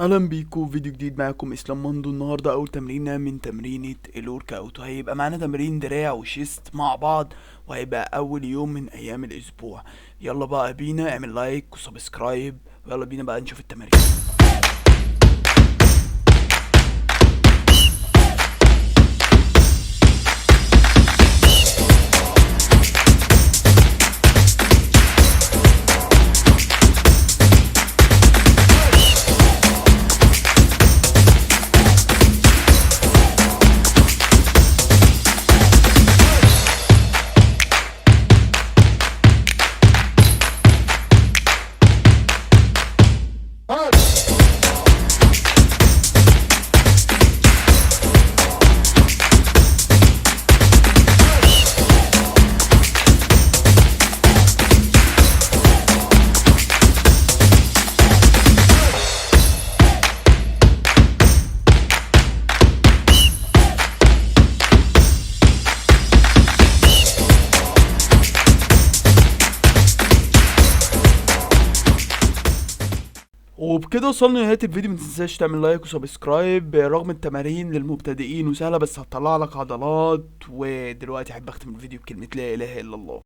اهلا بيكم في فيديو جديد. معاكم اسلام مندو. النهارده اول تمرينه من تمرينه الورك اوت، وهيبقى معانا تمرين دراع وشيست مع بعض، وهيبقى اول يوم من ايام الاسبوع. يلا بقى بينا، اعمل لايك وسبسكرايب، ويلا بينا بقى نشوف التمارين. وبكده وصلنا لنهايه الفيديو. متنساش تعمل لايك وسبسكرايب. رغم التمارين للمبتدئين وسهله، بس هتطلع لك عضلات. ودلوقتي احب اختم الفيديو بكلمه لا اله الا الله.